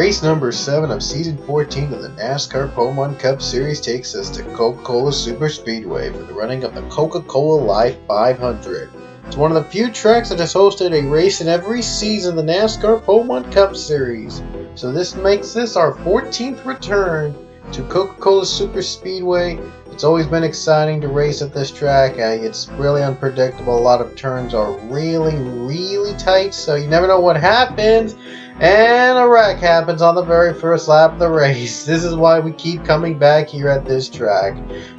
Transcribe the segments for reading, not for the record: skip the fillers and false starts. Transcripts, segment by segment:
Race number 7 of season 14 of the NASCAR Pokemon Cup Series takes us to Coca Cola Superspeedway for the running of the Coca Cola Life 500. It's one of the few tracks that has hosted a race in every season of the NASCAR Pokemon Cup Series. So this makes this our 14th return to Coca Cola Superspeedway. It's always been exciting to race at this track. It's really unpredictable. A lot of turns are really tight, so you never know what happens. And a wreck happens on the very first lap of the race. This is why we keep coming back here at this track.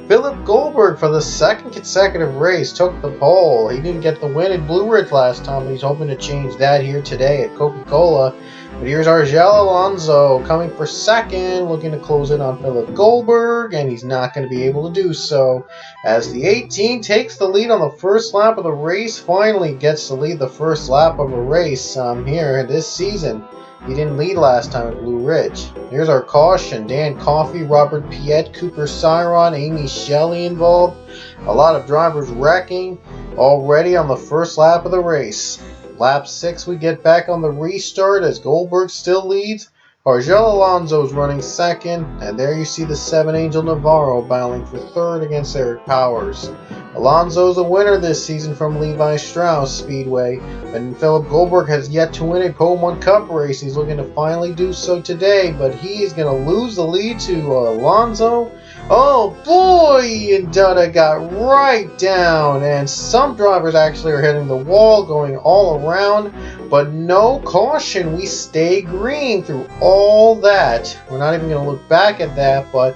Philip Goldberg, for the second consecutive race, took the pole. He didn't get the win at Blue Ridge last time, but he's hoping to change that here today at Coca-Cola. But here's Argel Alonso coming for second, looking to close in on Philip Goldberg, and he's not going to be able to do so. As the 18 takes the lead on the first lap of the race, finally gets to lead the first lap of a race here this season. He didn't lead last time at Blue Ridge. Here's our caution. Dan Coffey, Robert Piet, Cooper Cyron, Amy Shelley involved. A lot of drivers wrecking already on the first lap of the race. Lap 6 we get back on the restart as Goldberg still leads. Argel Alonso's running second, and there you see the 7 Angel Navarro battling for third against Eric Powers. Alonso's a winner this season from Levi Strauss Speedway, and Philip Goldberg has yet to win a Pokemon Cup race. He's looking to finally do so today, but he is going to lose the lead to Alonso. Oh boy, and Dutta got right down, and some drivers actually are hitting the wall, going all around, but no caution. We stay green through all that. We're not even going to look back at that, but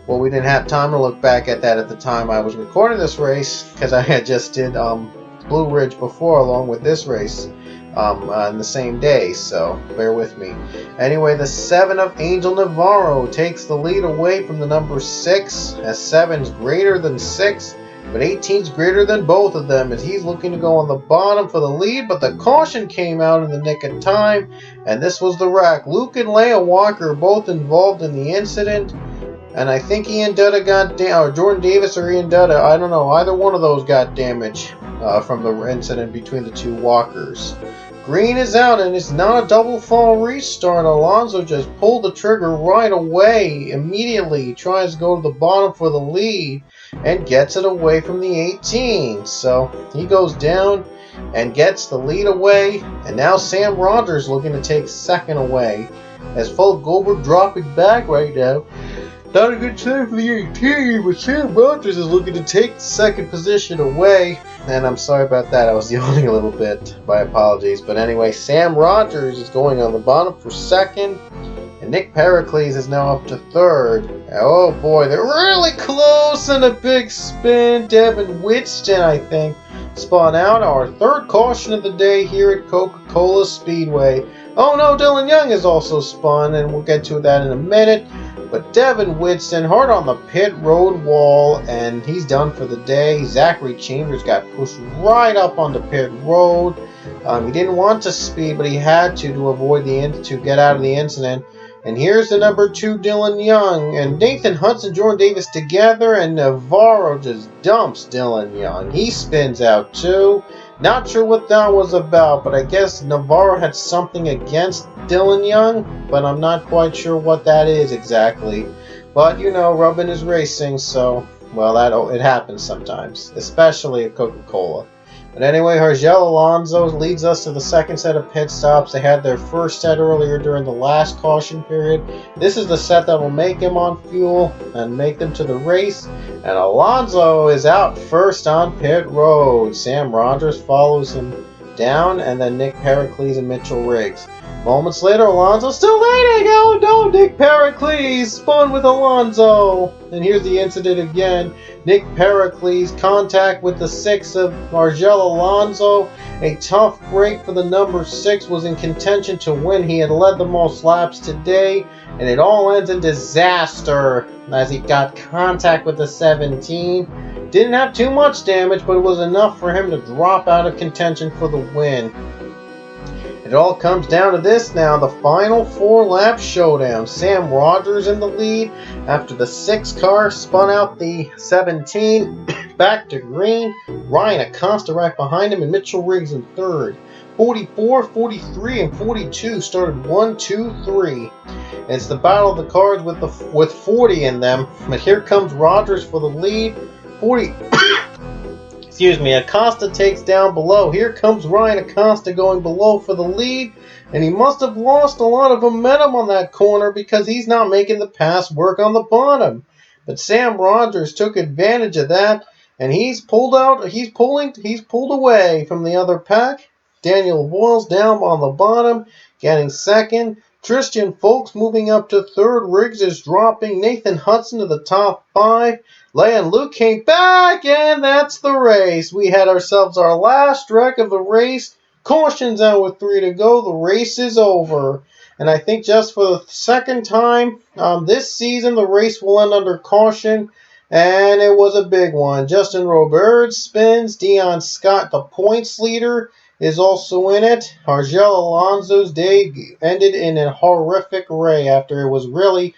well, we didn't have time to look back at that at the time I was recording this race, because I had just did Blue Ridge before along with this race on the same day, so bear with me. Anyway, the 7 of Angel Navarro takes the lead away from the number 6, as 7's greater than 6, but 18's greater than both of them, as he's looking to go on the bottom for the lead, but the caution came out in the nick of time, and this was the wreck. Luke and Leia Walker both involved in the incident, and I think Ian Dutta got or Jordan Davis or Ian Dutta, I don't know, either one of those got damage from the incident between the two walkers. Green is out, and it's not a double fall restart. Alonso just pulled the trigger right away. Immediately he tries to go to the bottom for the lead and gets it away from the 18. So he goes down and gets the lead away, and now Sam Rogers looking to take second away as Philip Goldberg dropping back right now. Not a good time for the 18, but Sam Rogers is looking to take second position away. And I'm sorry about that, I was yawning a little bit. My apologies. But anyway, Sam Rogers is going on the bottom for second. And Nick Pericles is now up to third. Oh boy, they're really close in a big spin. Devin Whitston, I think, spun out. Our third caution of the day here at Coca Cola Speedway. Oh no, Dylan Young is also spun, and we'll get to that in a minute. But Devin Whitston hard on the pit road wall, and he's done for the day. Zachary Chambers got pushed right up onto pit road. He didn't want to speed, but he had to avoid to get out of the incident. And here's the number 2 Dylan Young, and Nathan Hudson, Jordan Davis together, and Navarro just dumps Dylan Young. He spins out too. Not sure what that was about, but I guess Navarro had something against Dylan Young, but I'm not quite sure what that is exactly. But you know, rubbing is racing, so well, it happens sometimes, especially at Coca-Cola. But anyway, Argel Alonso leads us to the second set of pit stops. They had their first set earlier during the last caution period. This is the set that will make him on fuel and make them to the race. And Alonso is out first on pit road. Sam Rogers follows him down, and then Nick Pericles and Mitchell Riggs. Moments later, Alonso still leading. Oh no, Nick Pericles spun with Alonso. And here's the incident again. Nick Pericles contact with the 6 of Argel Alonso. A tough break for the number 6, was in contention to win. He had led the most laps today, and it all ends in disaster as he got contact with the 17. Didn't have too much damage, but it was enough for him to drop out of contention for the win. It all comes down to this now, the final 4-lap showdown. Sam Rogers in the lead after the 6 car spun out the 17 back to green. Ryan Acosta right behind him, and Mitchell Riggs in third. 44, 43, and 42 started 1, 2, 3. It's the battle of the cars with 40 in them. But here comes Rogers for the lead. 40. Excuse me. Acosta takes down below. Here comes Ryan Acosta going below for the lead. And he must have lost a lot of momentum on that corner because he's not making the pass work on the bottom. But Sam Rogers took advantage of that, and he's pulled away from the other pack. Daniel Voiles down on the bottom, getting second. Tristan Folks moving up to third. Riggs is dropping. Nathan Hudson to the top 5. Leigh and Luke came back, and that's the race. We had ourselves our last wreck of the race. Caution's out with 3 to go. The race is over. And I think just for the second time this season, the race will end under caution. And it was a big one. Justin Robert spins. Dion Scott, the points leader, is also in it. Argel Alonso's day ended in a horrific way after it was really...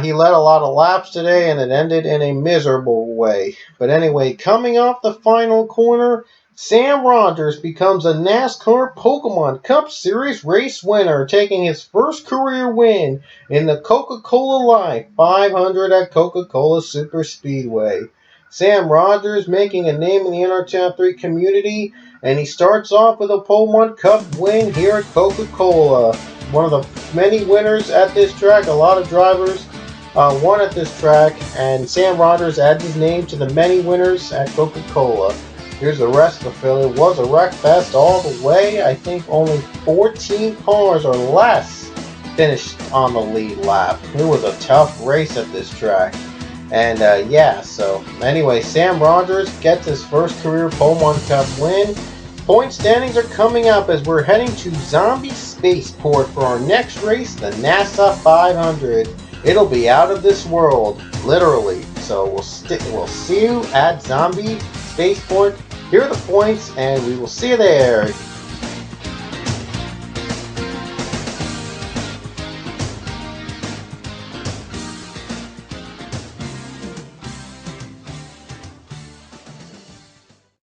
he led a lot of laps today, and it ended in a miserable way. But anyway, coming off the final corner, Sam Rogers becomes a NASCAR Pokemon Cup Series race winner, taking his first career win in the Coca Cola Life 500 at Coca Cola Superspeedway. Sam Rogers making a name in the NR 3 community, and he starts off with a Pokemon Cup win here at Coca Cola. One of the many winners at this track. A lot of drivers won at this track, and Sam Rogers adds his name to the many winners at Coca Cola. Here's the rest of the field. It was a wreck fest all the way. I think only 14 cars or less finished on the lead lap. It was a tough race at this track. And so anyway, Sam Rogers gets his first career Pokemon Cup win. Point standings are coming up as we're heading to Zombie Spaceport for our next race, the NASA 500. It'll be out of this world, literally. So we'll see you at Zombie Spaceport. Here are the points, and we will see you there.